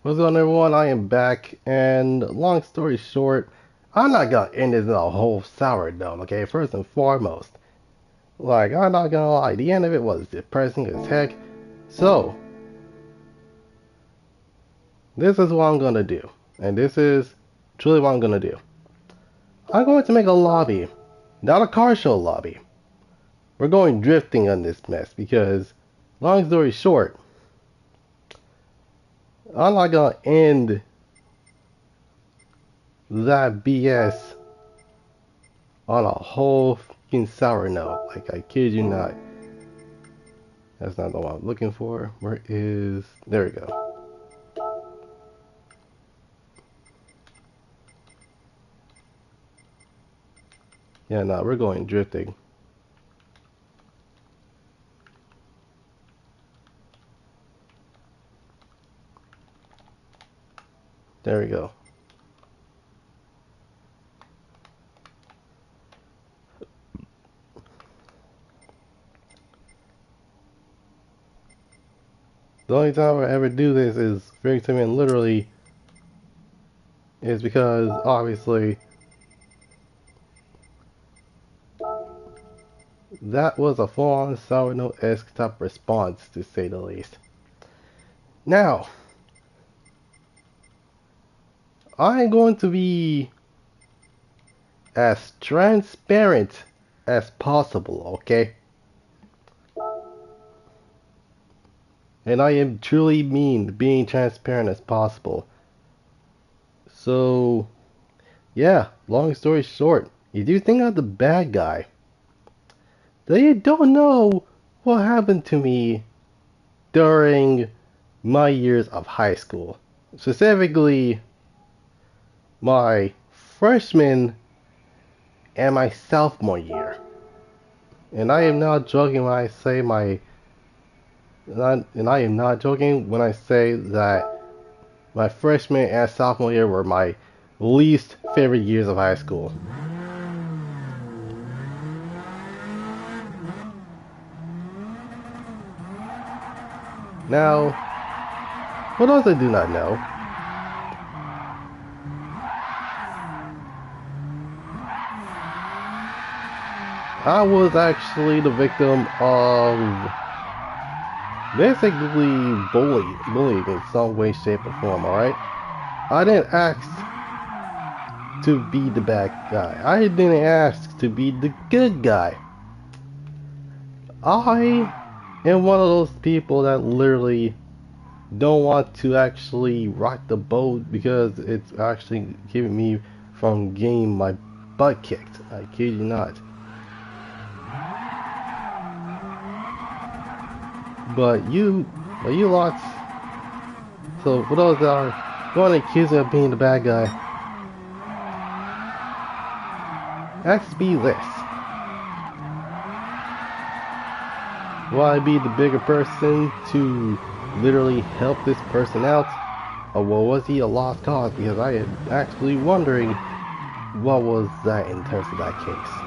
What's going on, everyone? I am back, and long story short, I'm not gonna end this in a whole sourdough, okay? First and foremost, I'm not gonna lie, the end of it was depressing as heck. So, this is what I'm gonna do, and this is truly what I'm gonna do. I'm going to make a lobby, not a car show lobby. We're going drifting on this mess because, long story short, I'm not gonna end that BS on a whole fucking sour note. Like, I kid you not. That's not the one I'm looking for. Where is... There we go. Yeah, no, we're going drifting. There we go. The only time I ever do this is very to me, and literally is because obviously that was a full-on sourdough-esque type response, to say the least. Now, I'm going to be as transparent as possible, okay? And I am truly mean being transparent as possible. So, yeah, long story short, you do think I'm the bad guy. They don't know what happened to me during my years of high school. Specifically, my freshman and my sophomore year. And I am not joking when I say and I am not joking when I say that my freshman and sophomore year were my least favorite years of high school. Now, what else I do not know? I was actually the victim of basically bullying in some way, shape, or form, alright? I didn't ask to be the bad guy. I didn't ask to be the good guy. I am one of those people that literally don't want to actually rock the boat because it's actually keeping me from getting my butt kicked. I kid you not. But you lots. So for those that are going to accuse me of being the bad guy, ask me this. Will I be the bigger person to literally help this person out? Or was he a lost cause? Because I am actually wondering what was that in terms of that case.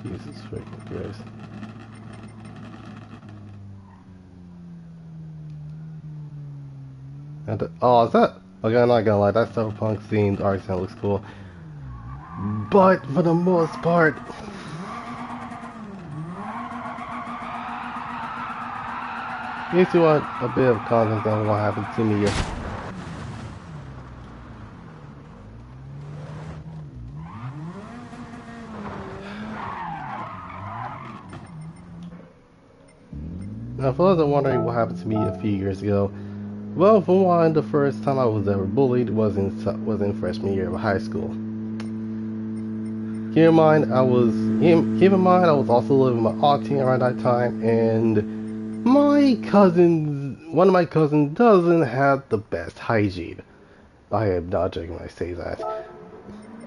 Jesus freaking Christ. Oh, is that? Okay, I'm not gonna lie, that cyberpunk themed art center looks cool. But for the most part, if you want a bit of context on what happened to me now, for those that are wondering what happened to me a few years ago, Well, for one, the first time I was ever bullied was in freshman year of high school. Keep in mind I was also living with my auntie around that time, and one of my cousins doesn't have the best hygiene. I am not joking when I say that.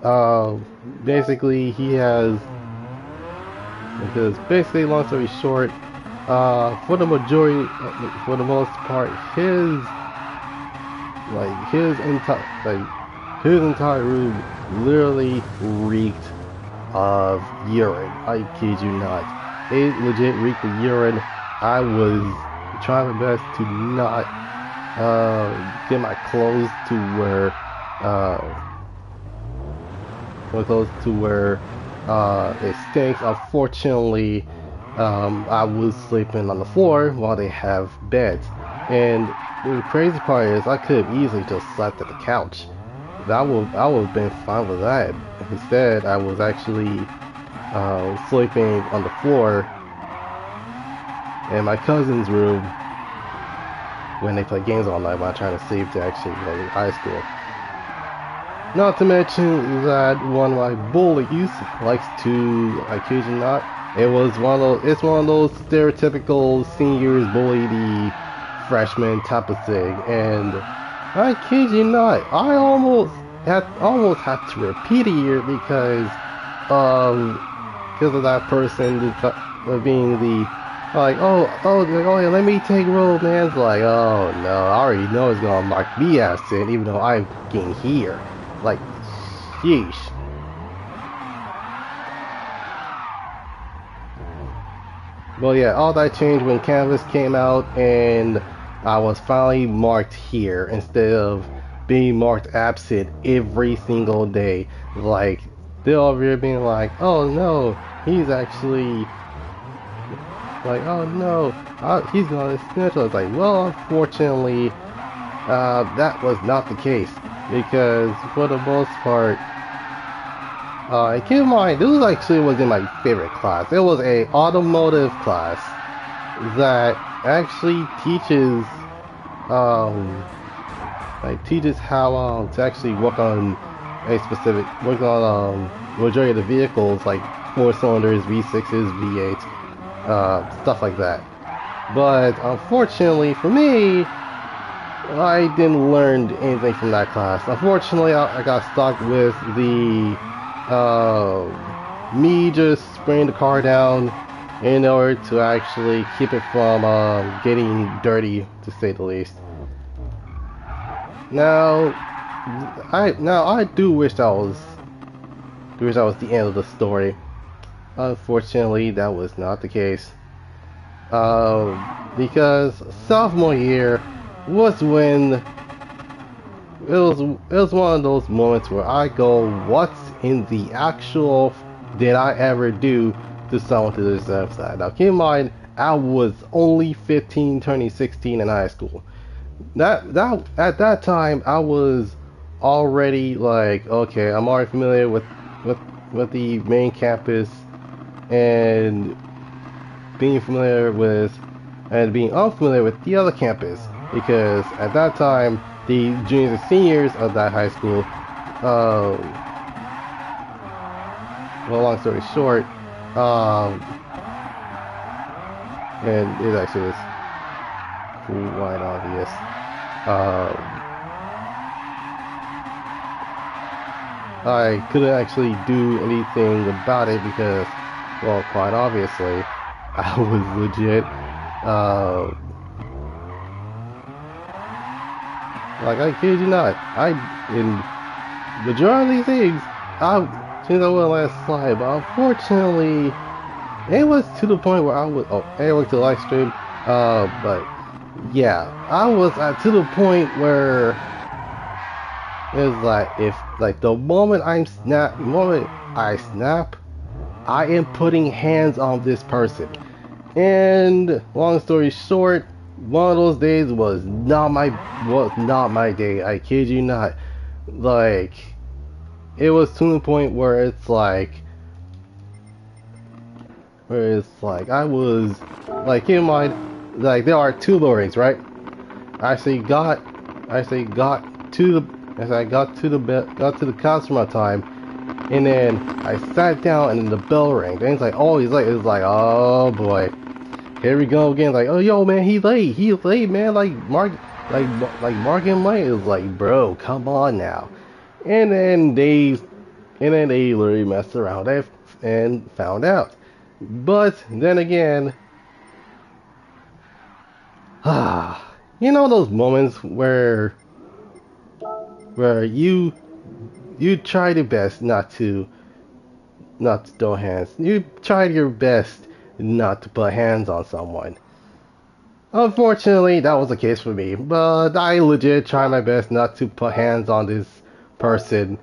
Uh, basically, because basically, long story short, for the majority, for the most part, his entire room literally reeked of urine. I kid you not. It legit reeked of urine. I was trying my best to not get my clothes to where it stinks. Unfortunately, I was sleeping on the floor while they have beds, and the crazy part is I could have easily just slept at the couch. I would have been fine with that. Instead, I was actually sleeping on the floor in my cousin's room when they play games all night while trying to save to actually go to high school. Not to mention that one of my bullies likes to, I kid you not, it's one of those stereotypical seniors bully the freshman type of thing, and I kid you not, I almost had to repeat a year because of that person being the yeah, let me take roll, man. It's like, oh no, I already know it's gonna mark me absent, even though I'm getting here. Like, sheesh. Well, yeah, all that changed when Canvas came out, and I was finally marked here instead of being marked absent every single day. Like, they're over here being like, oh no, he's actually. Like, oh no, he's on his schedule. It's like, well, unfortunately, that was not the case. Because, for the most part, keep in mind, this actually was in my favorite class. It was a automotive class that actually teaches, how to actually work on majority of the vehicles, like 4 cylinders, V6s, V8s. Stuff like that. But unfortunately for me, I didn't learn anything from that class. Unfortunately, I got stuck with the me just spraying the car down in order to actually keep it from getting dirty, to say the least. Now I do wish that was the end of the story. Unfortunately, that was not the case. Because sophomore year was when it was one of those moments where I go, what's in the actual did I ever do to someone to deserve that? Now keep in mind, I was only 15, turning 16 in high school. That at that time I was already like, okay, I'm already familiar with the main campus and being unfamiliar with the other campus, because at that time the juniors and seniors of that high school, well, long story short, and it actually was quite obvious. I couldn't actually do anything about it because, well, quite obviously, I was legit, like, I kid you not, in majority of these things, since I went last slide, but unfortunately, it was to the point where I was, anyway, to Livestream, but, yeah, I was to the point where it was like, the moment I snap, I am putting hands on this person. And long story short, one of those days was not my day. I kid you not. Like, it was to the point where it's like I was like, keep in mind, like, there are 2 loadings, right? got to the customer time, and then I sat down and then the bell rang. Then it's like, oh boy, here we go again. Like, oh yo man, he's late man. Mark him late. It was like, bro, come on now. And then they literally messed around and found out. But then again, you know those moments where you try your best not to throw hands. You tried your best not to put hands on someone. Unfortunately, that was the case for me, but I legit tried my best not to put hands on this person,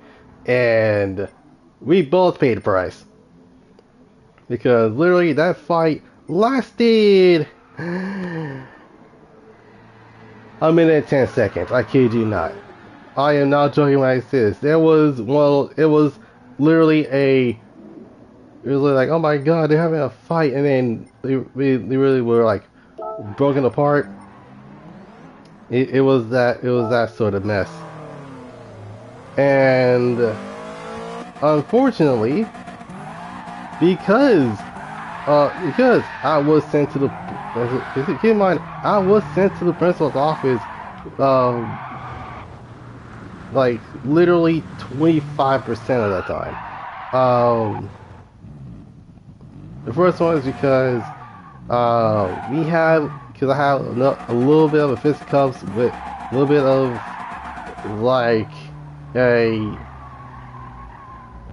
and we both paid the price. Because literally that fight lasted a minute and 10 seconds. I kid you not. I am not joking when I say this. It was literally like, oh my god, they're having a fight, and then they really were like broken apart. It was that sort of mess. And unfortunately, because I was sent to the keep in mind, I was sent to the principal's office like literally 25% of the time. The first one is because I have a little bit of a fisticuffs with a little bit of like a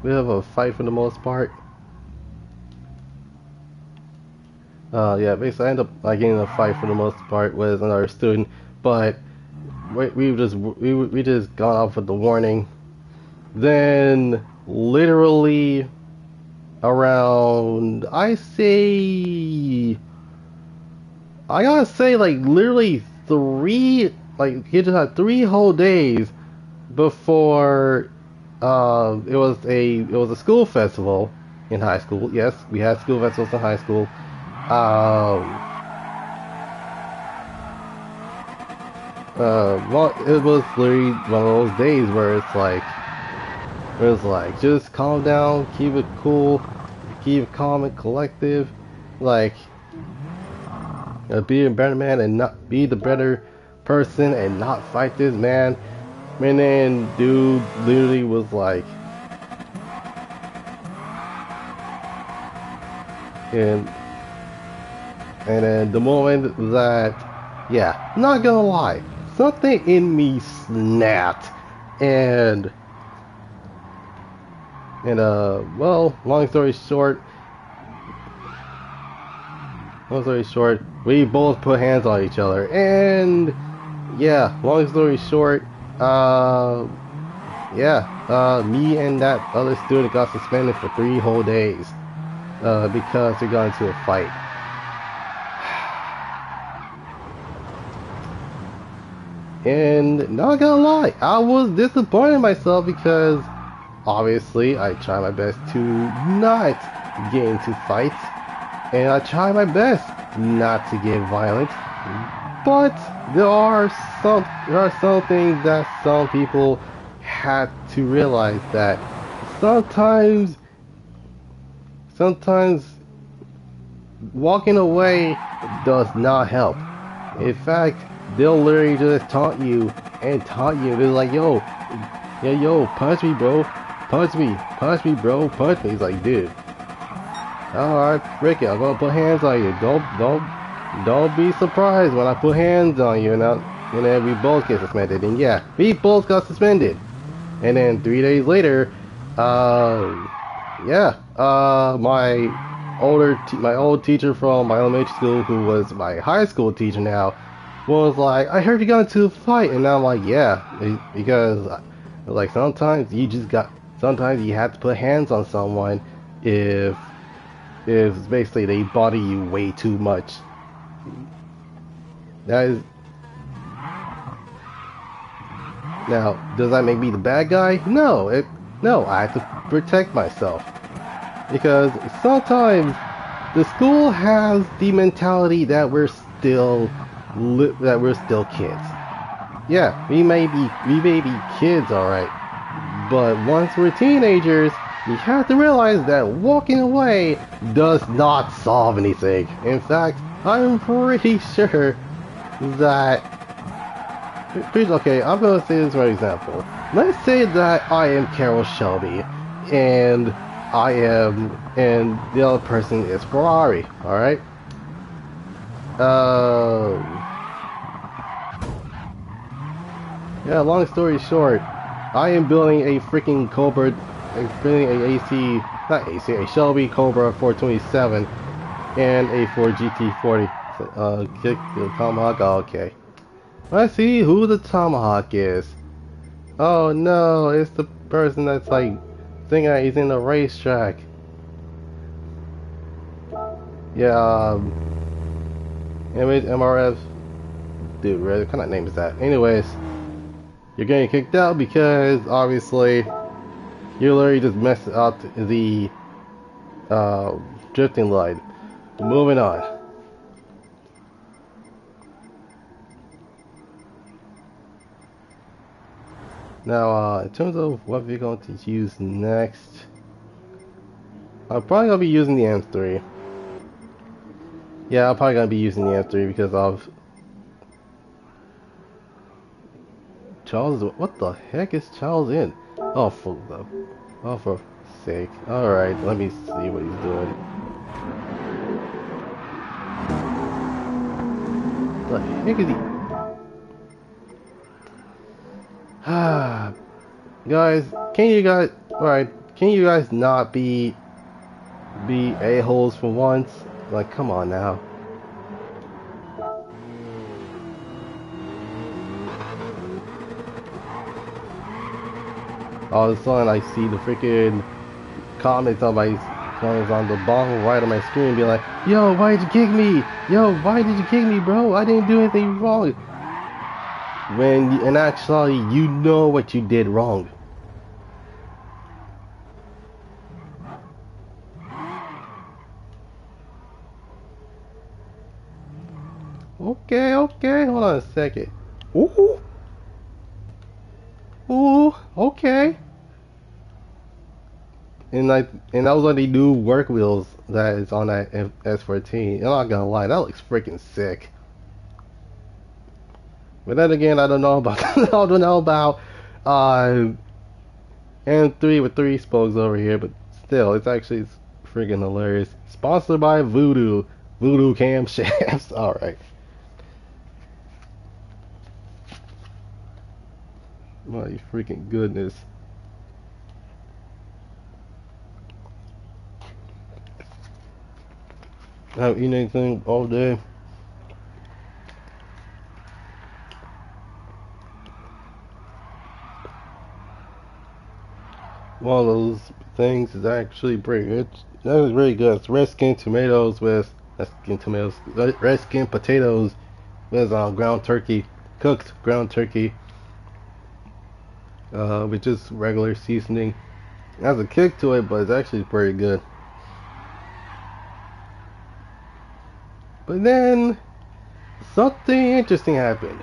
bit of a fight for the most part. Yeah, basically I ended up getting in a fight for the most part with another student, but we just got off with the warning. Then literally around I gotta say like literally he just had 3 whole days before it was a school festival in high school. Yes, we had school festivals in high school. Well, it was literally one of those days where it's like just calm down, keep it cool, keep it calm and collective, like be a better man and not be the better person and not fight this man. And then dude literally was like, and then the moment that, yeah, not gonna lie, something in me snapped, and well, long story short, we both put hands on each other, and yeah, long story short, me and that other student got suspended for 3 whole days, because we got into a fight. And not gonna lie, I was disappointed in myself because obviously I try my best to not get into fights, and I try my best not to get violent, but there are some things that some people have to realize, that sometimes walking away does not help. In fact, they'll literally just taunt you. They're like, yo, punch me, bro. Punch me, bro. Punch me. He's like, dude. Alright, frick it. I'm gonna put hands on you. Don't be surprised when I put hands on you. And then we both get suspended. And yeah, we both got suspended. And then 3 days later, my old teacher from my elementary school, who was my high school teacher now, was like, I heard you got into a fight. And I'm like, yeah, because like sometimes you have to put hands on someone if basically they bother you way too much. Now, does that make me the bad guy? No, I have to protect myself, because sometimes the school has the mentality that we're still kids. Yeah, we may be kids, alright. But once we're teenagers, we have to realize that walking away does not solve anything. In fact, I'm pretty sure that... Okay, I'm gonna say this for example. Let's say that I am Carol Shelby, and the other person is Ferrari, alright? Yeah, long story short, I am building a freaking Cobra, a Shelby Cobra 427 and a Ford GT40. Kick the Tomahawk, okay. Let's see who the Tomahawk is. Oh no, it's the person that's like thinking that he's in the racetrack. Yeah, MRF. Dude, what kind of name is that? Anyways, you're getting kicked out because obviously you literally just messed up the drifting line. Moving on. Now, in terms of what we're going to use next, I'm probably going to be using the M3. Yeah, I'm probably going to be using the M3 because of... Charles, what the heck is Charles in? Oh, for sake. Alright, let me see what he's doing. What the heck is he? Guys, can you guys not be a-holes for once? Like, come on now. All of a sudden I see the freaking comments on the bottom right of my screen be like, yo, why did you kick me? Yo, why did you kick me, bro? I didn't do anything wrong. When in actuality, you know what you did wrong. Okay, hold on a second. Ooh. Ooh, okay. And that was on the new work wheels that is on that S14. I'm not gonna lie, that looks freaking sick. But then again, I don't know about M3 with 3 spokes over here, but still, it's freaking hilarious. Sponsored by Voodoo camshafts. All right. My freaking goodness. I haven't eaten anything all day. One of those things is actually pretty good. That was really good. It's red skin potatoes with ground turkey, cooked ground turkey, with just regular seasoning. It has a kick to it, but it's actually pretty good. But then something interesting happened.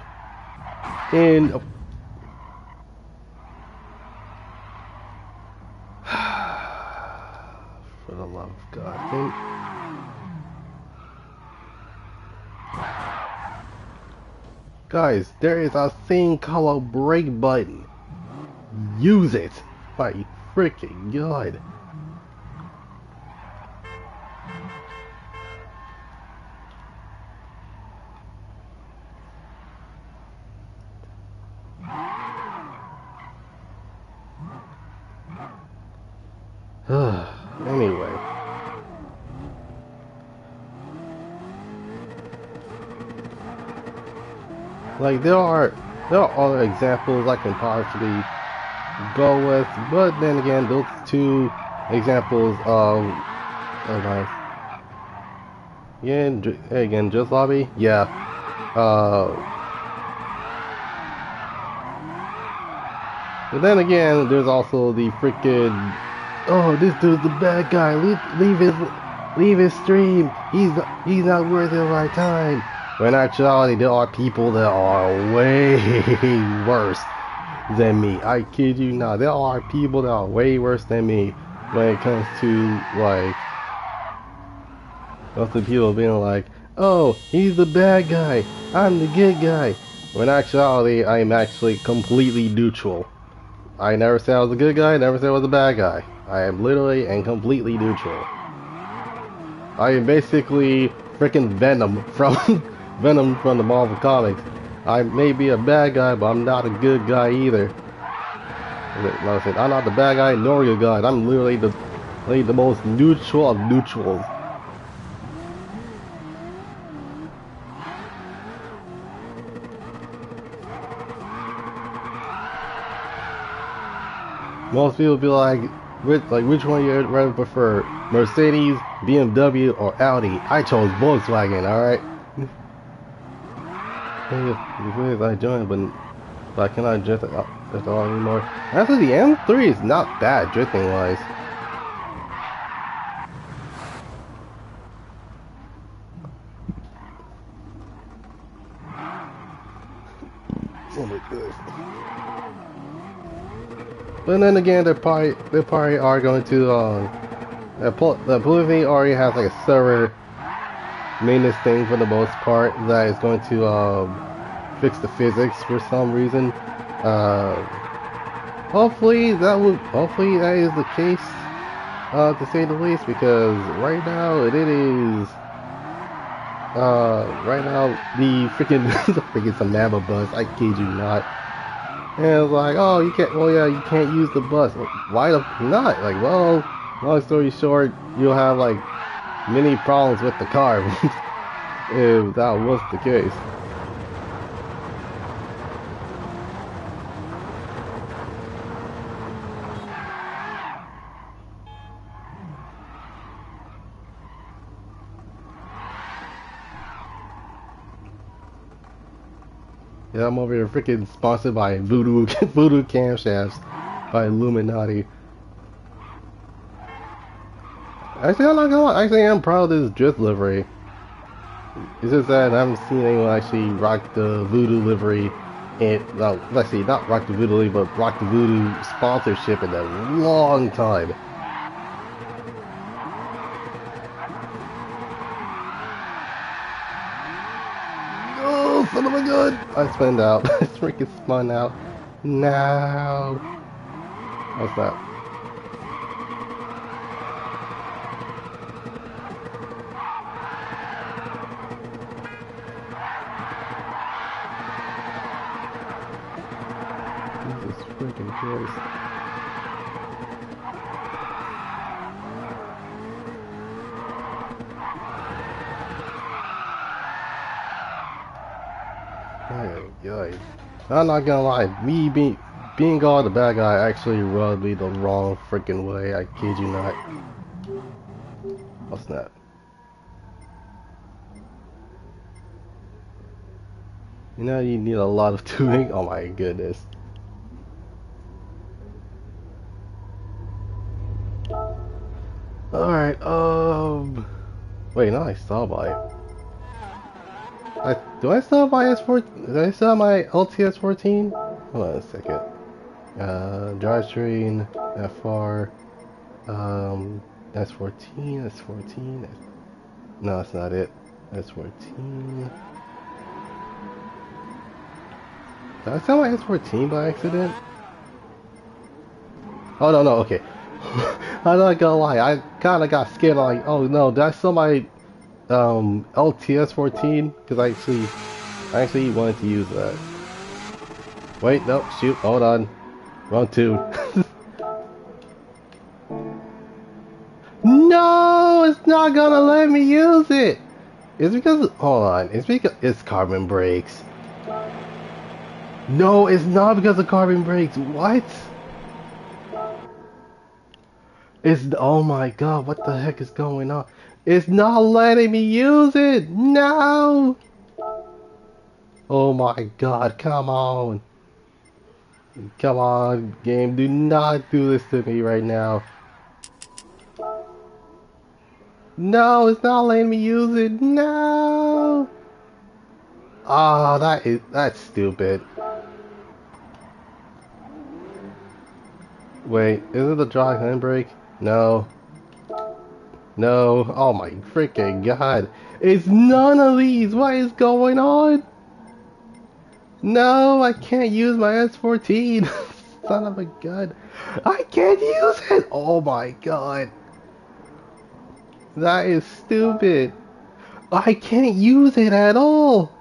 For the love of God. Guys, there is a thing called a brake button. Use it. My freaking God. Anyway. Like, there are other examples I can possibly go with, but then again, those two examples are nice. Yeah, again, just lobby? Yeah. But then again, there's also the freaking, oh, this dude's the bad guy. Leave his stream. He's not worth of our time. When in actuality, there are people that are way worse than me. I kid you not. There are people that are way worse than me when it comes to, like, most of the people being like, oh, he's the bad guy, I'm the good guy. When in actuality, I'm actually completely neutral. I never said I was a good guy, never said I was a bad guy. I am literally and completely neutral. I am basically freaking Venom from Venom from the Marvel Comics. I may be a bad guy, but I'm not a good guy either. Like I said, I'm not the bad guy nor a good guy. I'm literally the most neutral of neutrals. Most people be like, which one you rather prefer, Mercedes, BMW, or Audi? I chose Volkswagen. All right. I joined, but I cannot drift at all anymore. Actually, the M3 is not bad drifting wise. Oh my goodness. But then again, they probably are going to the Polyphony already has like a server maintenance thing for the most part that is going to fix the physics for some reason. Hopefully that is the case, to say the least, because right now right now the freaking I think it's a Mamba bus. I kid you not. And it's like, oh, you can't. Oh yeah, you can't use the bus. Why the not? Like, well, long story short, you'll have like many problems with the car if that was the case. Yeah, I'm over here freaking sponsored by Voodoo Voodoo Camshafts by Illuminati. Actually, I'm not gonna lie. Actually, I'm proud of this drift livery. It's just that I haven't seen anyone actually rock the Voodoo livery, and well, let's see, not rock the Voodoo livery, but rock the Voodoo sponsorship in a long time. Oh, son of a gun! I spun out. I freaking spun out. No. What's that? Jesus freaking Christ. Oh, I'm not gonna lie, me being called the bad guy actually rubbed me the wrong freaking way. I kid you not. What's that? You know you need a lot of tuning. Oh my goodness. All right. Wait, no, I saw by it. Do I still have my S14? Do I still have my LTS 14? Hold on a second. Drivetrain, FR, S14, S14. No, that's not it. S14. Did I sell my S14 by accident? Oh no, okay. I'm not gonna lie. I kind of got scared. Like, oh no, did I sell my LTS 14? Because I actually wanted to use that. Wait, no, shoot, hold on. Wrong tune. No, it's not gonna let me use it. It's because, hold on, it's because it's carbon brakes. No, it's not because of carbon brakes. What? Oh my god, what the heck is going on? It's not letting me use it! No! Oh my god, come on. Come on, game, do not do this to me right now. No, it's not letting me use it. No! Oh, that's stupid. Wait, is it the dry handbrake? No. No. Oh my freaking god. It's none of these. What is going on? No, I can't use my S14. Son of a gun. I can't use it. Oh my god. That is stupid. I can't use it at all.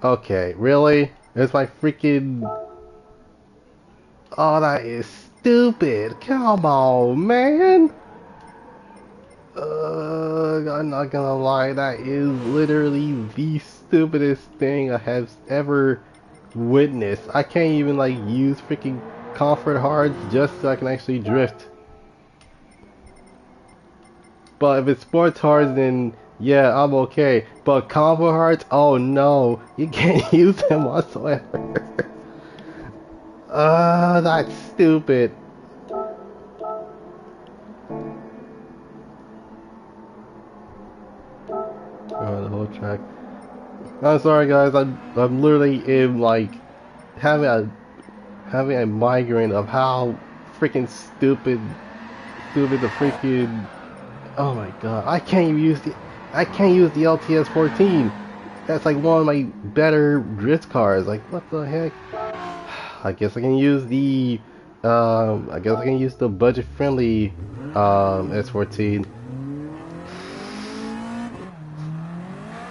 Okay, really? It's my freaking... Oh, that is stupid. Come on, man. I'm not gonna lie, that is literally the stupidest thing I have ever witnessed. I can't even like use freaking comfort hards just so I can actually drift. But if it's sports hards, then yeah, I'm okay. But comfort hards, oh no, you can't use them whatsoever. That's stupid. Oh, the whole track. I'm sorry, guys. I'm literally in like having a migraine of how freaking stupid the freaking. Oh my god! I can't even use the LTS 14. That's like one of my better drift cars. Like what the heck? I guess I can use the budget friendly S14.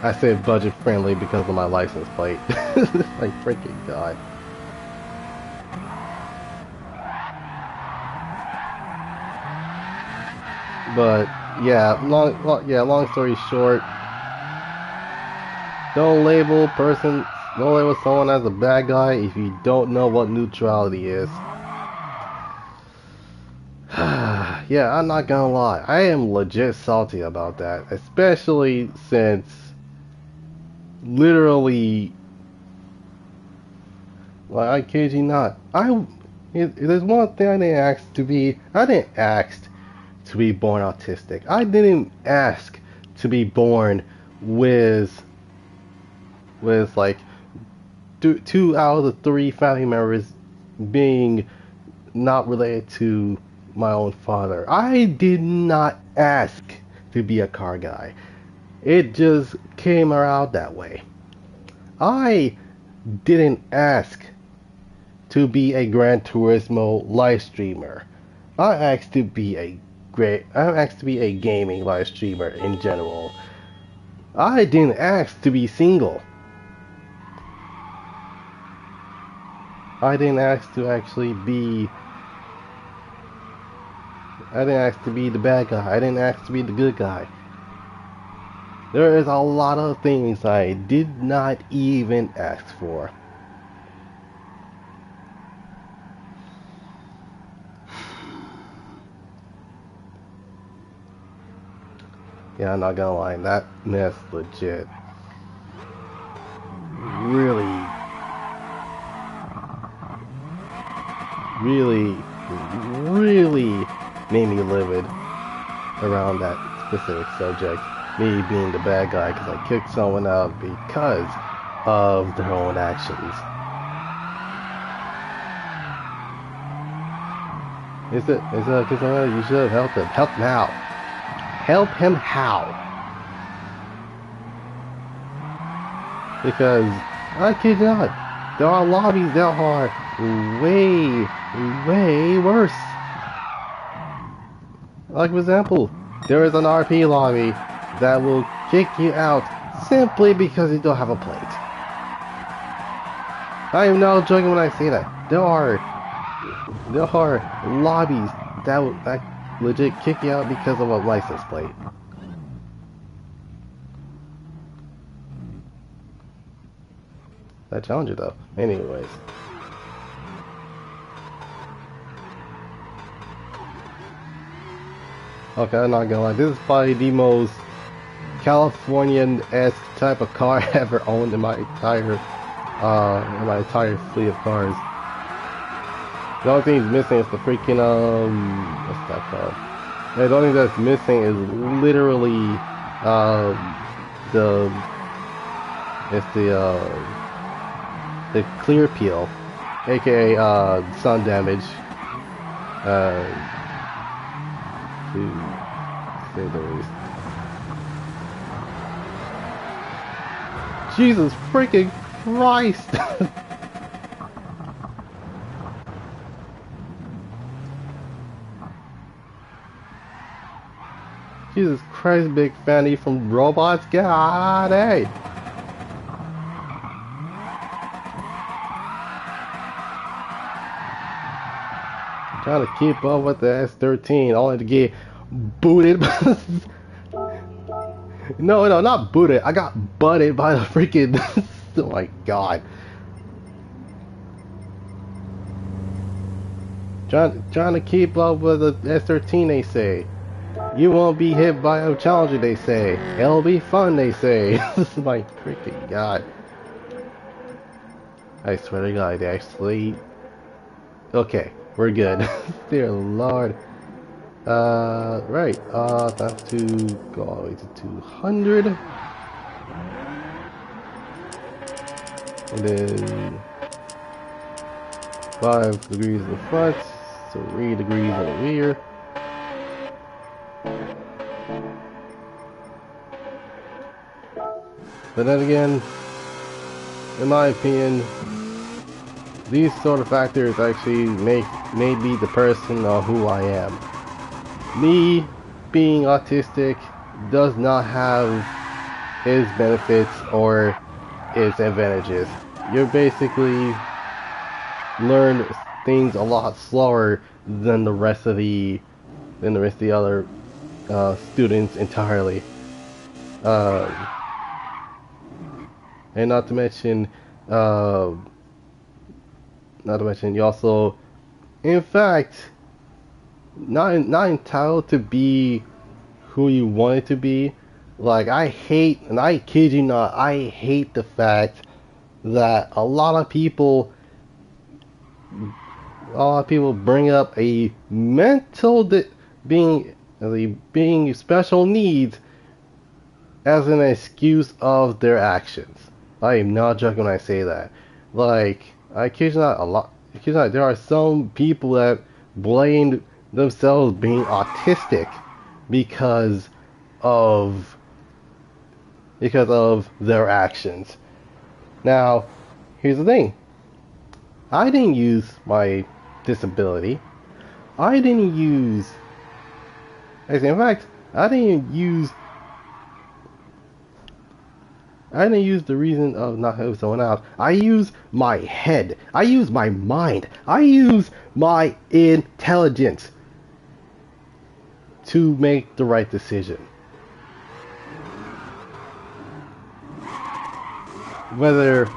I said budget friendly because of my license plate. Like freaking god. But yeah, long story short, don't label someone as a bad guy if you don't know what neutrality is. Yeah, I'm not gonna lie, I am legit salty about that, especially since literally, like, I kid you not, there's one thing I didn't ask to be born autistic. I didn't ask to be born with like two out of the three family members being not related to my own father. I did not ask to be a car guy. It just came around that way. I didn't ask to be a Gran Turismo live streamer. I asked to be a gaming live streamer in general. I didn't ask to be single. I didn't ask to actually be... I didn't ask to be the bad guy. I didn't ask to be the good guy. There is a lot of things I did not even ask for. Yeah, I'm not gonna lie, that mess legit really made me livid around that specific subject. Me being the bad guy because I kicked someone out because of their own actions. Because you should have helped him. Help him out. Help him how? Because, I kid you not, there are lobbies that are way worse. Like, for example, there is an RP lobby that will kick you out simply because you don't have a plate. I am not joking when I say that. There are lobbies that legit kick you out because of a license plate. That challenger though. Anyways. Okay, I'm not gonna lie. This is probably the most Californian-esque type of car I ever owned in my entire fleet of cars. The only thing missing is the freaking what's that called? Yeah, the only thing that's missing is literally the it's the clear peel, aka sun damage. To say the least. Jesus freaking Christ! Jesus Christ, big fanny from robots. God, hey! Trying to keep up with the S13, only to get booted. No, not booted. I got butted by the freaking. Oh my god. Trying to keep up with the S13, they say. You won't be hit by a challenger, they say. It'll be fun, they say. This is my freaking god. I swear to god, they actually. Okay, we're good. Dear lord. Right. That's to go all the way to 200. And then 5 degrees in the front, 3 degrees in the rear. But then again, in my opinion, these sort of factors actually make me the person of who I am. Me being autistic does not have its benefits or its advantages. You basically learn things a lot slower than the rest of the other students entirely. And not to mention you also, in fact, not entitled to be who you want it to be. Like, I hate, and I kid you not, I hate the fact that a lot of people bring up a being special needs as an excuse of their actions. I am not joking when I say that. Like, I kid you not, there are some people that blame themselves being autistic because of their actions. Now, here's the thing. I didn't use my disability. I didn't use the reason of not helping someone else. I use my head. I use my mind. I use my intelligence to make the right decision. Whether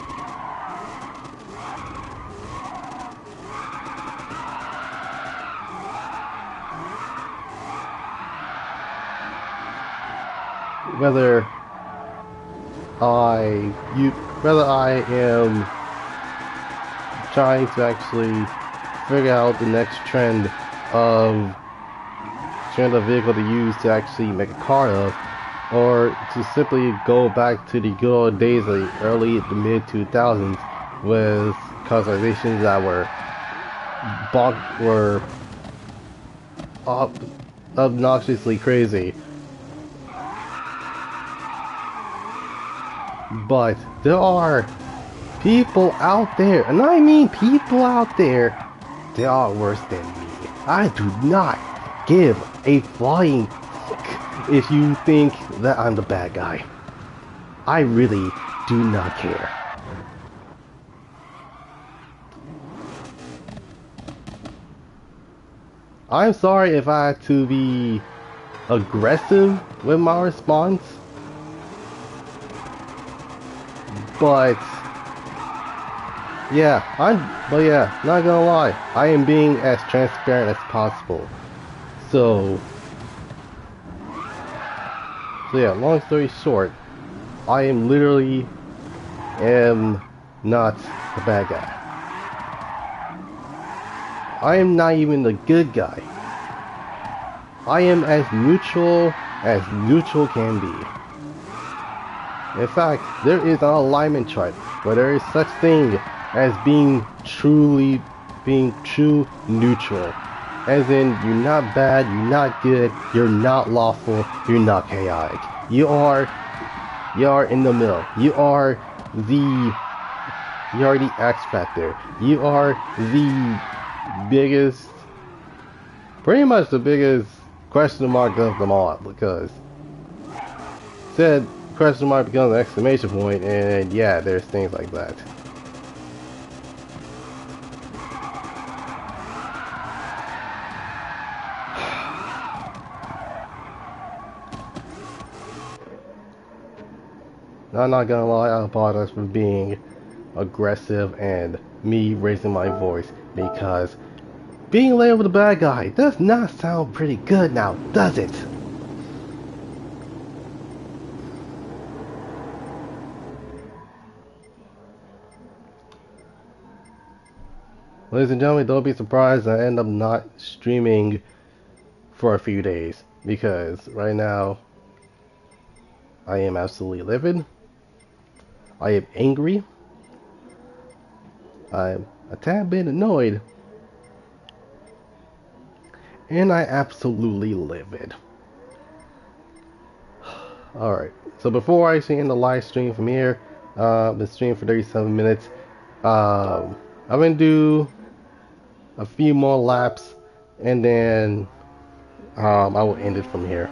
I am trying to actually figure out the next trend of vehicle to use to actually make a car of, or to simply go back to the good old days of the early to mid 2000s with customizations that were obnoxiously crazy. But there are people out there, and I mean people out there, they are worse than me. I do not give a flying fuck if you think that I'm the bad guy. I really do not care. I'm sorry if I had to be aggressive with my response, but yeah, not gonna lie, I am being as transparent as possible. So yeah, long story short, I am literally not the bad guy. I am not even the good guy. I am as neutral can be. In fact, there is an alignment chart where there is such thing as being true neutral. As in, you're not bad, you're not good, you're not lawful, you're not chaotic. You are in the middle. You are the X Factor. You are the biggest, pretty much the biggest question mark of them all, because said question mark becomes an exclamation point, and yeah, there's things like that. I'm not gonna lie, I apologize for being aggressive and me raising my voice, because being labeled a bad guy does not sound pretty good now, does it? Ladies and gentlemen, don't be surprised I end up not streaming for a few days, because right now I am absolutely livid. I am angry. I'm a tad bit annoyed. And I absolutely livid. Alright, so before I actually end the live stream from here, the stream for 37 minutes, I'm going to do a few more laps, and then I will end it from here.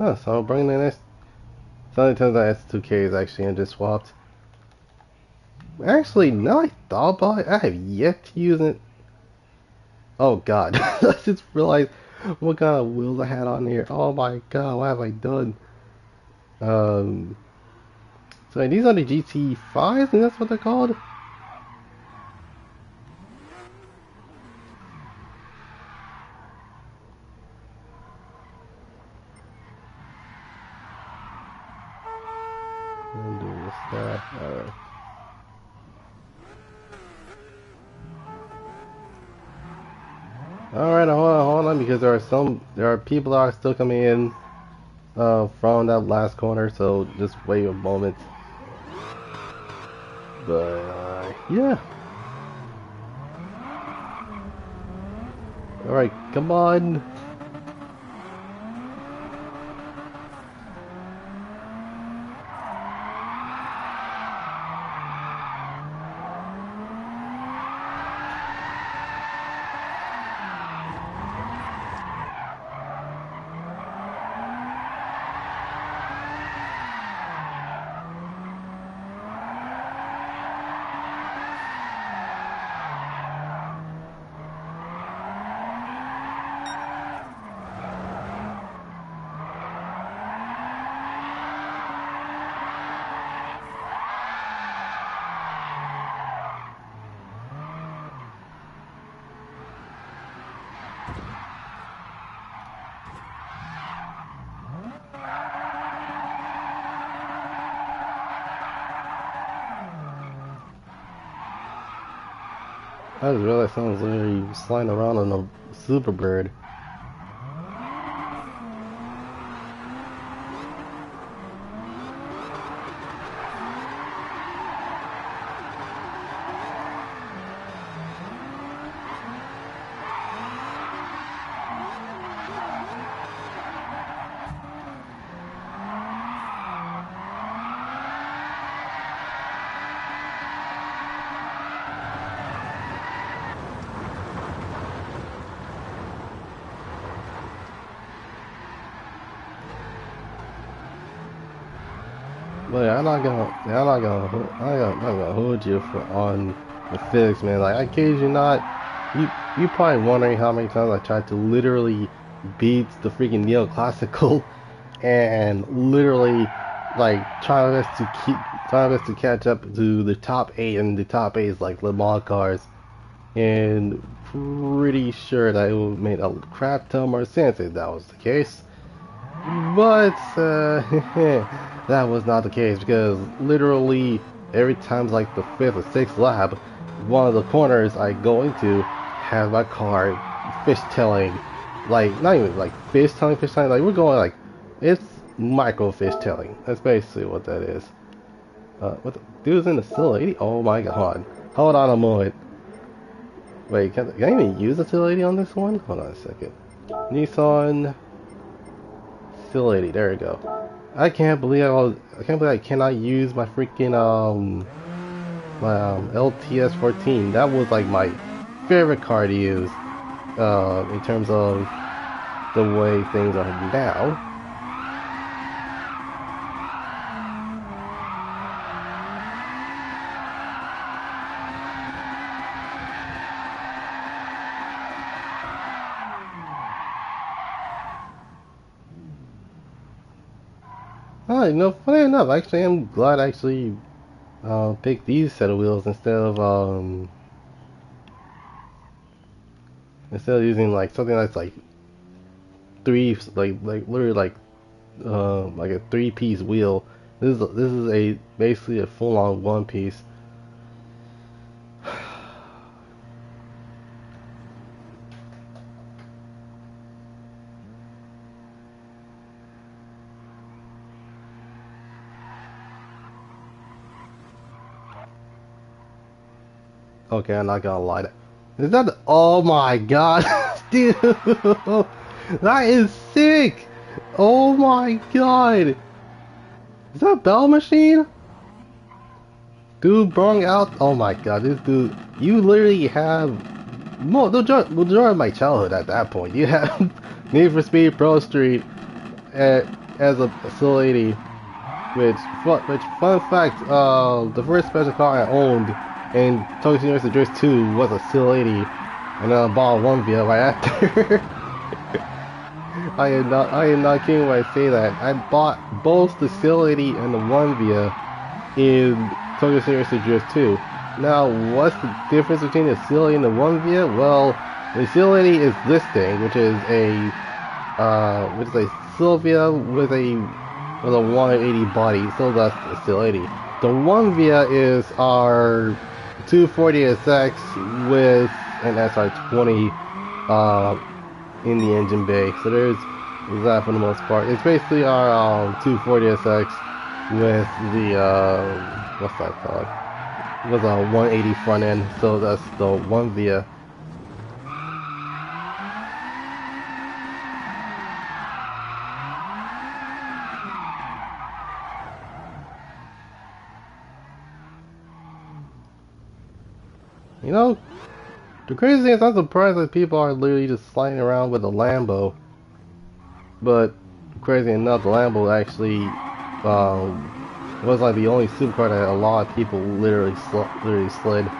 Oh, so bringing the next. Something tells that S2K is actually engine swapped. Actually, now I thought about it, I have yet to use it. Oh god, I just realized what kind of wheels I had on here. Oh my god, what have I done? So these are the GT5s, and that's what they're called? Alright. Alright, hold on, because there are people that are still coming in from that last corner, so just wait a moment. But yeah. Alright, come on. I just realized someone's literally sliding around on a super bird. But yeah, I'm not gonna hold you on the physics, man. Like, I kid you not, you probably wondering how many times I tried to literally beat the freaking neoclassical, and literally like trying my best to catch up to the top 8, and the top 8 is like Le Mans cars, and pretty sure that it would make a crap ton more sense if that was the case. But that was not the case, because literally every time like the 5th or 6th lap, one of the corners I go into has my car fishtailing, like not even like fishtailing, like we're going like it's micro fishtailing. That's basically what that is. What the dude's in the facility? Oh my god! Hold on a moment. Wait, can I even use the facility on this one? Hold on a second. Nissan. Facility, there we go. I can't believe I cannot use my freaking my LTS 14. That was like my favorite car to use in terms of the way things are now. You know, funny enough, actually, I'm glad I actually picked these set of wheels instead of using like something that's like literally like a 3-piece wheel. This is a basically a full-on 1-piece. Okay, I'm not gonna lie. Is that the, oh my god, dude, that is sick. Oh my god, is that a battle machine? Dude brung out, oh my god, this dude, you literally have majority of my childhood at that point. You have Need for Speed Pro Street as a facility, which fun fact, the first special car I owned in Tokyo Universal Drift 2 was a Seal 80, and then I bought one via right after. I am not kidding when I say that. I bought both the Seal 80 and the one via in Tokyo Universal Drift 2. Now, what's the difference between the Seal 80 and the one via? Well, the Seal 80 is this thing, which is a Sylvia with a 180 body, so that's the Seal 80. The one via is our 240SX with an SR20 in the engine bay. So there's that for the most part. It's basically our 240SX with the what's that called? With a 180 front end. So that's the one via. You know, the crazy thing is I'm surprised that people are literally just sliding around with a Lambo. But crazy enough, the Lambo actually was like the only supercar that a lot of people literally slid.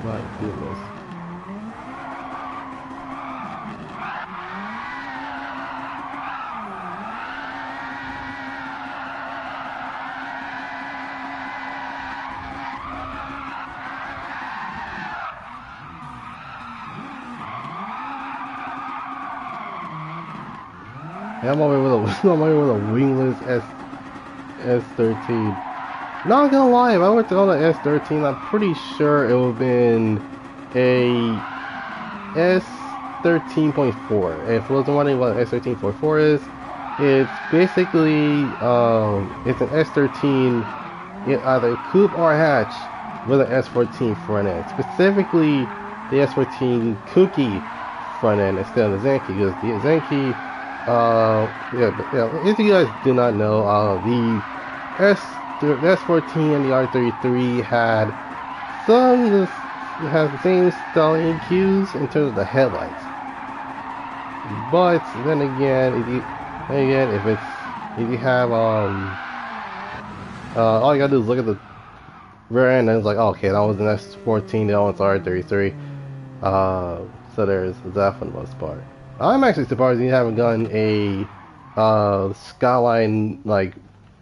My goodness. Yeah, I'm over with a wingless S13. Not gonna lie, if I were to own an S13, I'm pretty sure it would have been a S13.4. If you wasn't wondering what an S13.4 is, it's basically it's an S13, either coupe or hatch with an S14 front end. Specifically, the S14 Kuki front end instead of the Zenki, because the Zenki, if you guys do not know, the S14 and the R33 had the same styling cues in terms of the headlights. But then again, if you have all you gotta do is look at the rear end and it's like, oh, okay, that was an S14, that one's R33. So there's that for the most part. I'm actually surprised you haven't gotten a Skyline, like,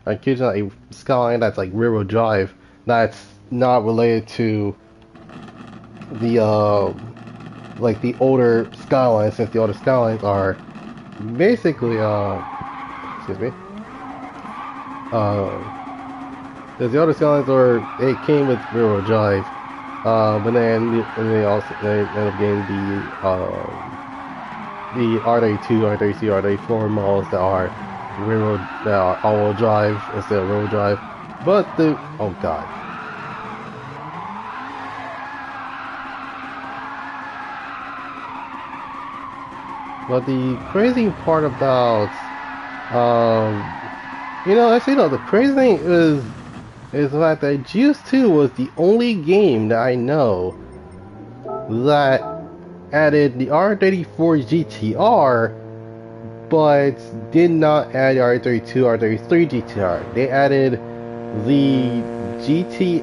I kid you not, a Skyline that's like rear-wheel drive that's not related to the like the older Skylines, since the older Skylines are basically excuse me, because the older Skylines are, it came with rear-wheel drive, but then they ended up getting the R32, R33, R34 models that are all-wheel drive instead of rear-wheel drive. But the, oh god. But the crazy part about, actually no, the crazy thing is the fact that Gears 2 was the only game that I know that added the R34 GTR, but did not add the R32, R33 GTR. They added the GT,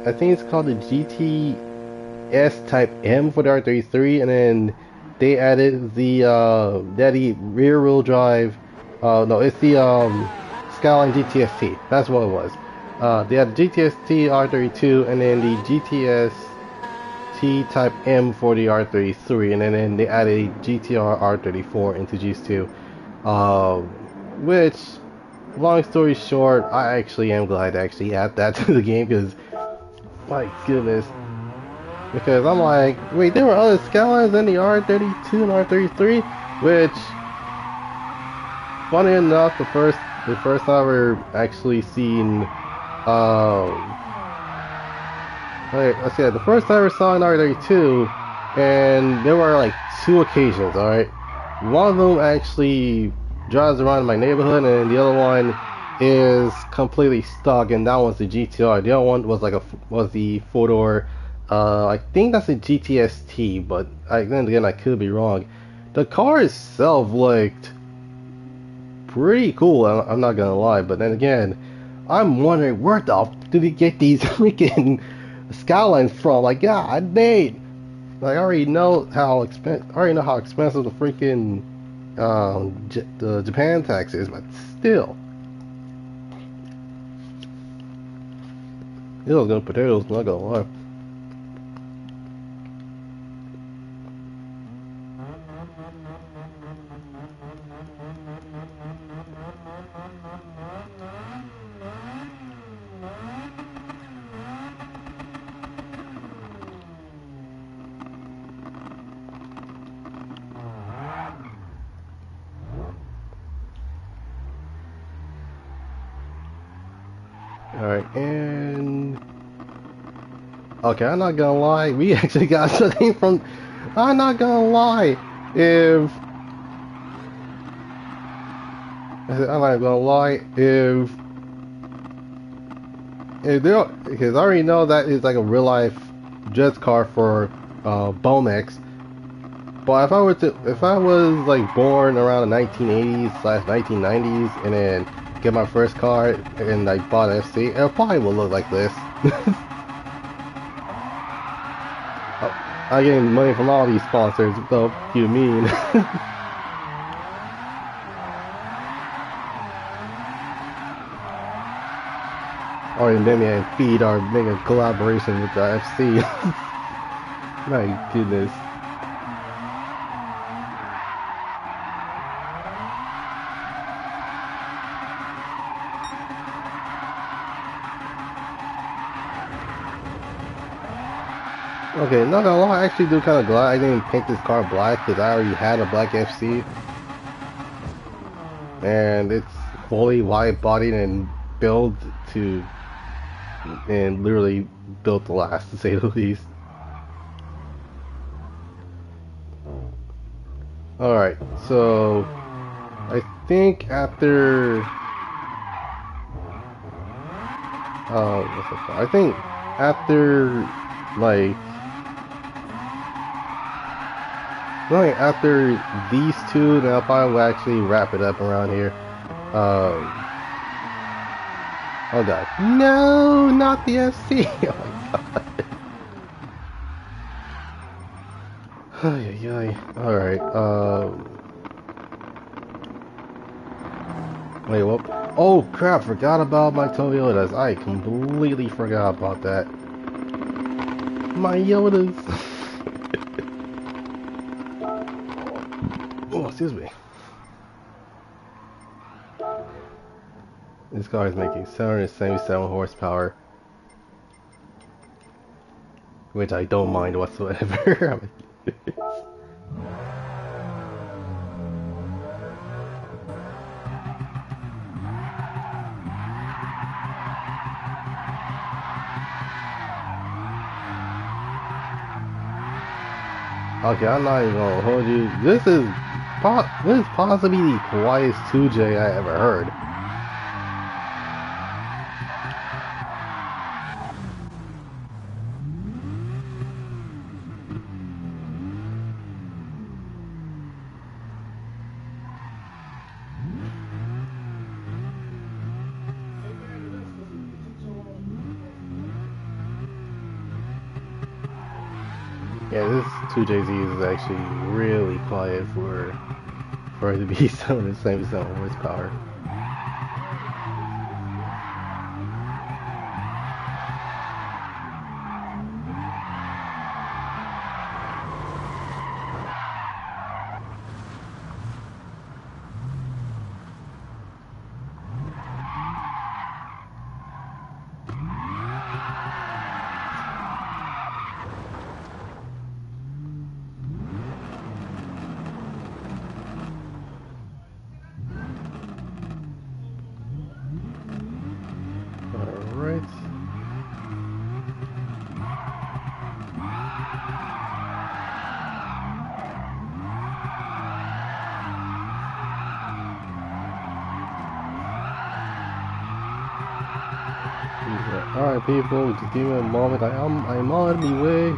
I think it's called the GTS Type M for the R33, and then they added the rear wheel drive. No, it's the Skyline GTS-T. That's what it was. They had the GTS-T R32, and then the GTS-T Type M for the R33, and then they added a GTR R34 into GS2. Which, long story short, I actually am glad to actually add that to the game, because, my goodness. Because I'm like, wait, there were other Skylines than the R32 and R33, which, funny enough, the first time I ever actually seen, let's see, the first time I ever saw an R32, and there were like 2 occasions, alright? One of them actually drives around in my neighborhood, and the other one is completely stuck, and that one's the GTR. The other one was was the 4-door. I think that's a GTS-T, but then again, I could be wrong. The car itself looked pretty cool, I'm not gonna lie, but then again, I'm wondering where the f did he get these freaking Skylines from? Like, god dang! Like, I already know how expensive the freaking the Japan tax is, but still. It was good potatoes, not gonna lie. Alright, and okay, I'm not gonna lie, we actually got something from, I'm not gonna lie, if they, because I already know that is like a real life Jets car for Bomex. But if I was like born around the 1980s/1990s and then get my first car and like bought an FC, it probably will look like this. I'm getting money from all these sponsors, so you mean? Or maybe I feed or make a collaboration with the FC. My goodness. Okay, not gonna lie, I actually do kind of glad I didn't paint this car black because I already had a black FC. And it's fully wide-bodied and built to, and literally built to last, to say the least. Alright, so I think after what's it called? I think after like Well, after these two, then I'll probably actually wrap it up around here. Oh god. No, not the FC! Oh my god. Ay, ay, ay. Alright, wait, what? Oh crap, forgot about my Toyotas. I completely forgot about that. My Yodas. Oh, excuse me. This car is making 777 horsepower, which I don't mind whatsoever. Okay, I'm not even gonna hold you. This is possibly the quietest 2J I ever heard. Yeah, this 2JZ is actually really quiet for it to be 777 horsepower. Alright. Alright people, just give me a moment. I'm on my way.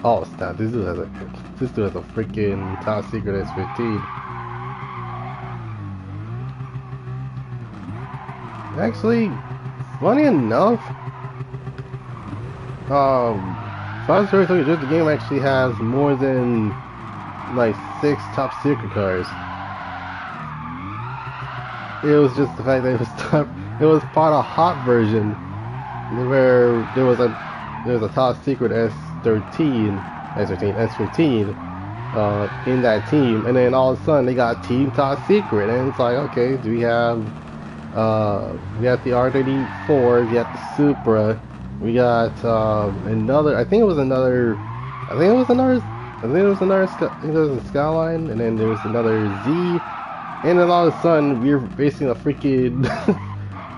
Oh snap, this dude has a freaking top secret S15. Actually, funny enough, Fast Story Tokyo Drift, the game actually has more than like 6 top secret cars. It was just the fact that it was part of hot version where there was a top secret S15 in that team, and then all of a sudden they got team top secret, and it's like, okay, do we have the R34, we got the Supra, we got another, I think it was another Skyline, and then there was another Z, and then all of a sudden we're racing a freaking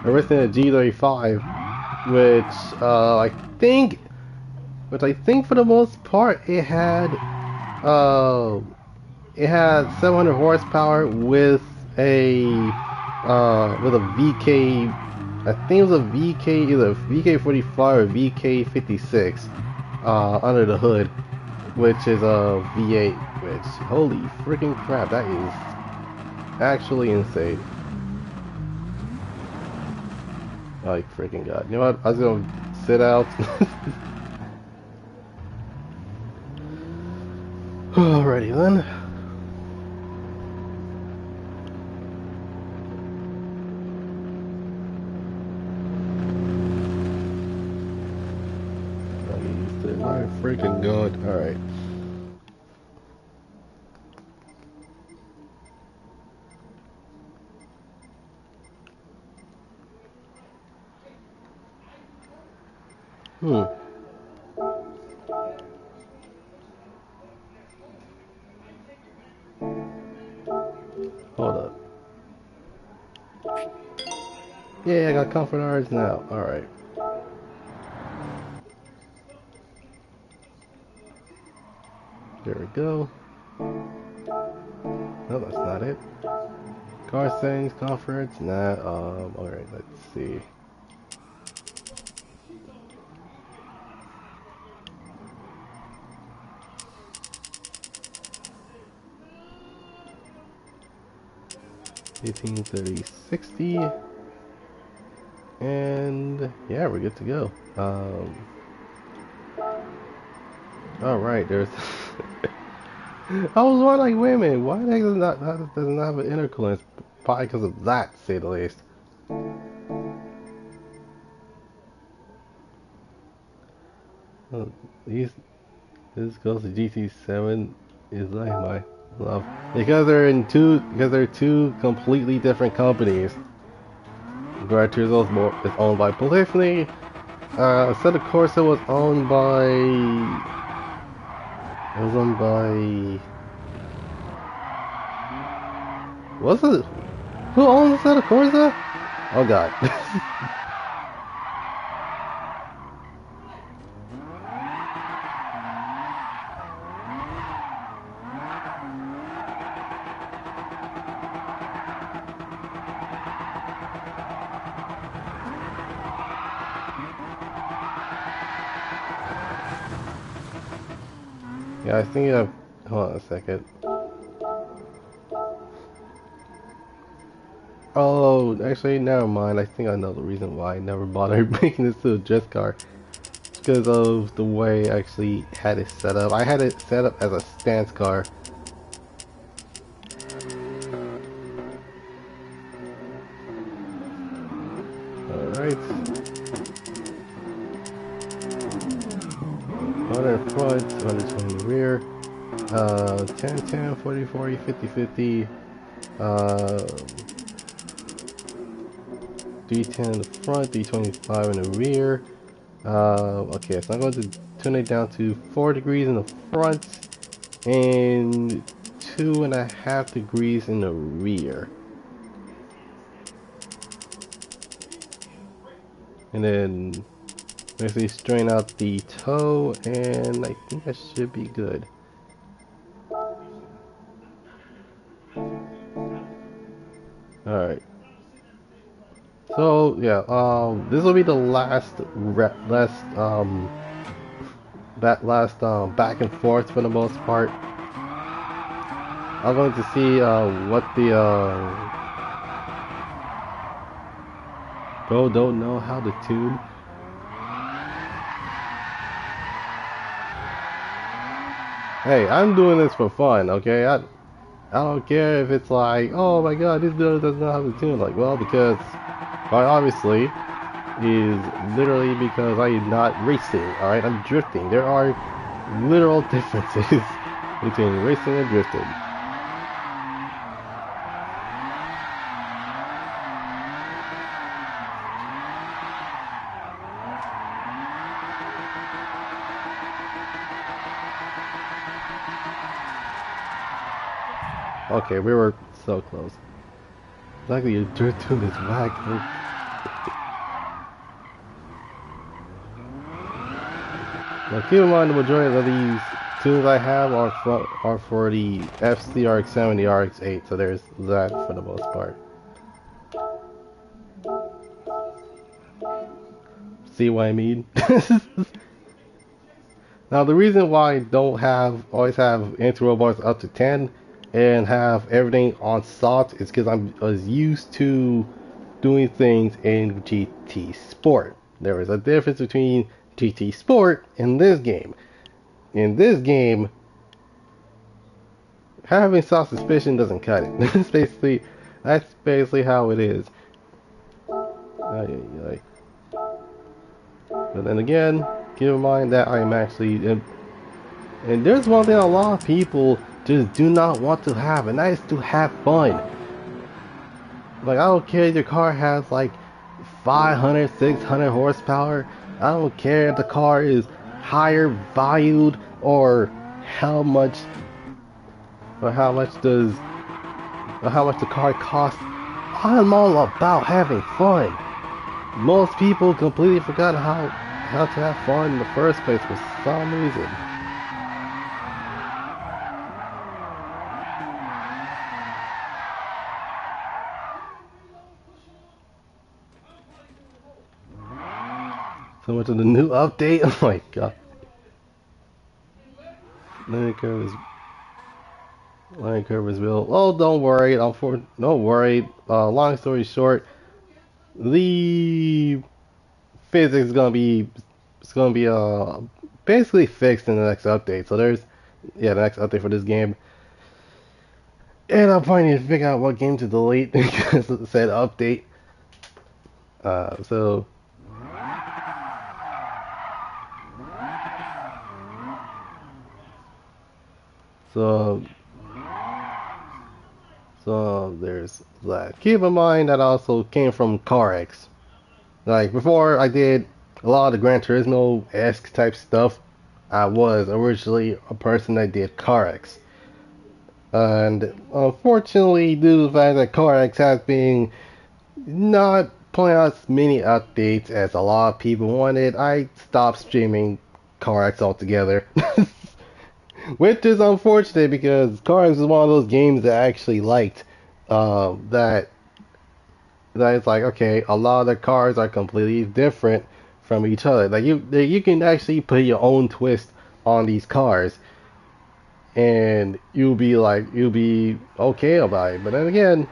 we're racing a G35, which I think for the most part it had 700 horsepower with a VK, I think it was a VK, either VK45 or VK56 under the hood, which is a V8, which, holy freaking crap, that is actually insane. Like freaking god. You know what? I was gonna sit out. Alrighty then. My freaking god. Alright. Hold up. Yeah, I got comfort arts now. Alright. There we go. No, that's not it. Car settings, conference, nah, alright, let's see. $18.30.60, and yeah, we're good to go. Alright, there's I was wondering, wait a minute, why the heck does not have an intercoolant? Probably because of that, to say the least. This goes to GT7 is like my love because they're two completely different companies. Gran Turismo is owned by Polyphony. Assetto Corsa was owned by was it? Who owns Assetto Corsa? Oh god. Yeah, I think I've... Hold on a second. Oh, actually, never mind. I think I know the reason why I never bothered making this to a drift car. Because of the way I actually had it set up. I had it set up as a stance car. Alright. 100 in front, 120 in the rear. 10, 10, 40, 40, 50, 50. 310 in the front, 325 in the rear. Okay, so I'm going to tune it down to 4 degrees in the front and 2.5 degrees in the rear. And then basically strain out the toe, and I think that should be good. Alright. So yeah, this will be the last back and forth for the most part. I'm going to see what the bro don't know how to tune. Hey, I'm doing this for fun, okay? I don't care if it's like, oh my god, this dude doesn't know how to tune. Like, well, because quite obviously is literally because I am not racing, alright? I'm drifting. There are literal differences between racing and drifting. Okay, we were so close. Luckily, your dirt tune is whack. Now, keep in mind the majority of these tunes I have are for the FC RX-7, the RX-8, so there's that for the most part. See what I mean? Now, the reason why I don't always have anti-roll bars up to 10 and have everything on soft is because I was used to doing things in GT Sport. There is a difference between GT Sport and this game. In this game, having soft suspension doesn't cut it. That's basically how it is. But then again, keep in mind that I'm actually and there's one thing a lot of people just do not want to have, and that is to have fun. Like, I don't care if your car has like 500, 600 horsepower. I don't care if the car is higher valued or how much the car costs. I'm all about having fun. Most people completely forgot how to have fun in the first place for some reason. So much of the new update. Oh my god. Learning curve is real. Oh, don't worry. Don't worry. Long story short, the physics is gonna be basically fixed in the next update. So there's the next update for this game. And I'm probably need to figure out what game to delete because it said update. So there's that. Keep in mind that also came from CarX. Like before I did a lot of the Gran Turismo-esque type stuff, I was originally a person that did CarX. And unfortunately, due to the fact that CarX has been not putting out as many updates as a lot of people wanted, I stopped streaming CarX altogether. Which is unfortunate because CarX is one of those games that I actually liked. That it's like, okay, a lot of the cars are completely different from each other. Like you can actually put your own twist on these cars, and you'll be okay about it. But then again,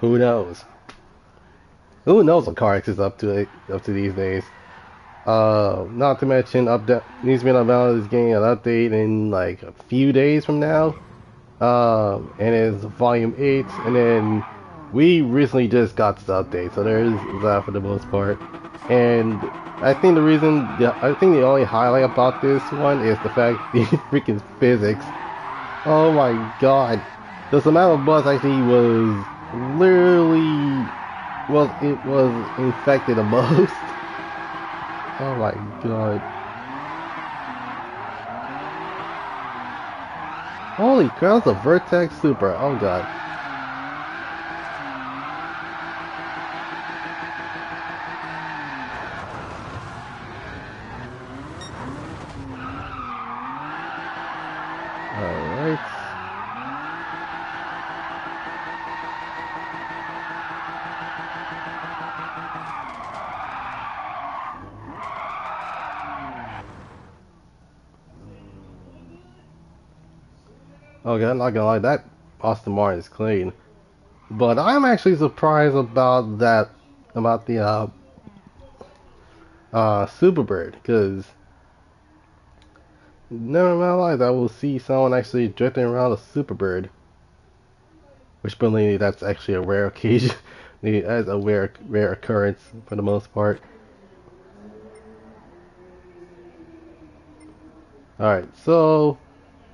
who knows? Who knows what CarX is up to these days? Not to mention needs to be about this game an update in like a few days from now. And it's Volume 8, and then we recently just got this update, so there is that for the most part. And I think the only highlight about this one is the fact the freaking physics. Oh my god, the amount of buzz actually was literally it was infected the most. Oh my god. Holy crap, that's a Vertex Super. Oh god. Alright. Okay, I'm not gonna lie, that Aston Martin is clean. But I'm actually surprised about the Superbird, because never in my life I will see someone actually drifting around a Superbird. Which, believe me, that's actually a rare occasion. That's a rare occurrence for the most part. Alright, so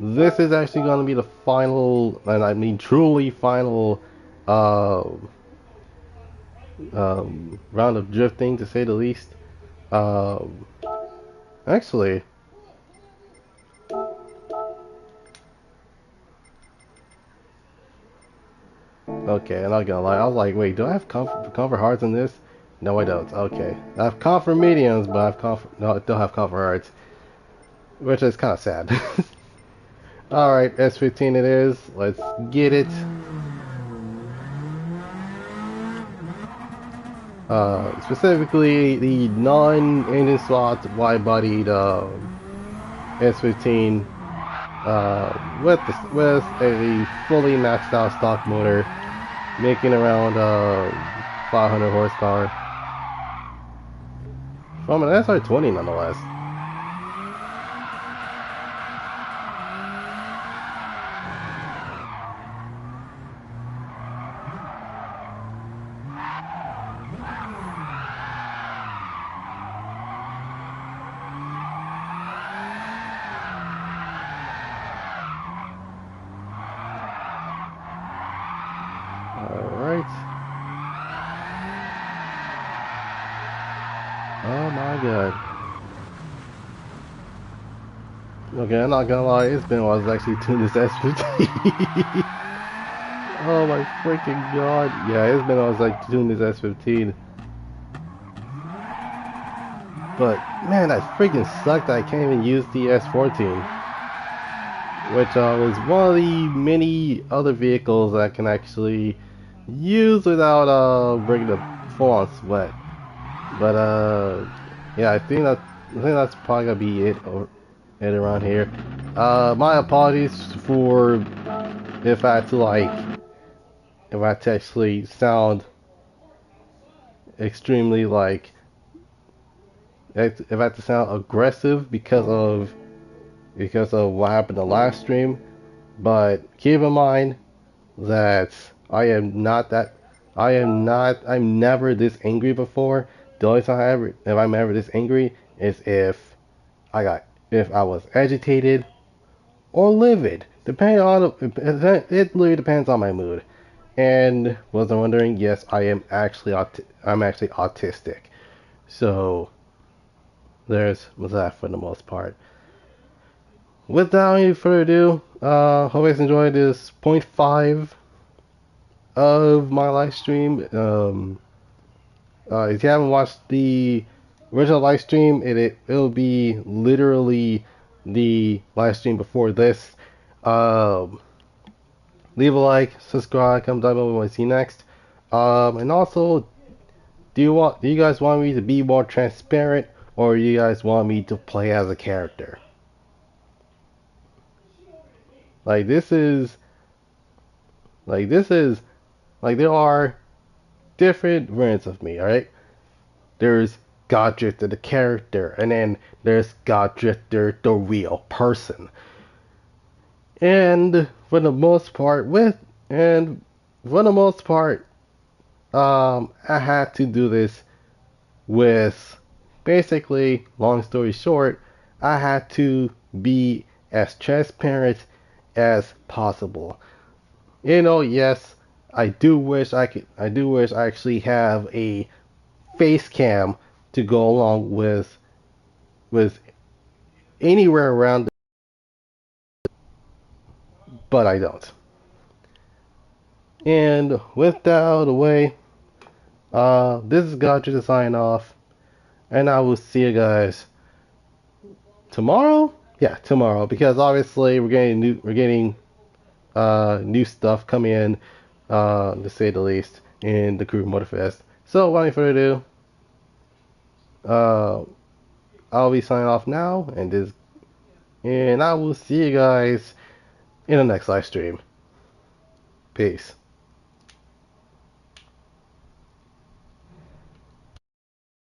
this is actually going to be the final, and I mean truly final, round of drifting, to say the least. Actually, okay, I'm not gonna lie, I was like, wait, do I have comfort hearts in this? No, I don't. Okay, I have comfort mediums, but I don't have comfort hearts, which is kind of sad. Alright, S15 it is. Let's get it. Specifically the non-engine slot wide-bodied S15 with a fully maxed out stock motor, making around 500 horsepower from an SR20 nonetheless. Oh my god. Okay, I'm not gonna lie, it's been a while since I actually tuned this S15. Oh my freaking god. Yeah, it's been a while since I tuned this S15. But man, that freaking sucked that I can't even use the S14. Which is one of the many other vehicles that I can actually use without bringing the full on sweat. But yeah, I think that's probably gonna be it around here. My apologies for if I had to if I had to actually sound extremely if I had to sound aggressive because of what happened in the last stream. But keep in mind that I'm never this angry before. The only time if I'm ever this angry is if I was agitated or livid, depending on it really depends on my mood. And wasn't wondering, yes, I'm actually autistic. So there's that for the most part. Without any further ado, hope you guys enjoyed this point 5 of my live stream. If you haven't watched the original live stream, it'll be literally the live stream before this. Um, Leave a like, subscribe, comment down below what you want to see next. And also, do you guys want me to be more transparent, or do you guys want me to play as a character? Like this is this is there are different variants of me, alright? There's Goddrifter the character, and then there's Goddrifter the real person. And for the most part, I had to do this with basically, long story short, I had to be as transparent as possible. Yes, I do wish I actually have a face cam to go along with anywhere around, but I don't. And with that out of the way, this is Godra to sign off, and I will see you guys tomorrow. Yeah, tomorrow, because obviously we're getting new stuff coming in, to say the least, in the Crew Motorfest. So without any further ado, uh, I'll be signing off now, and I will see you guys in the next live stream. Peace.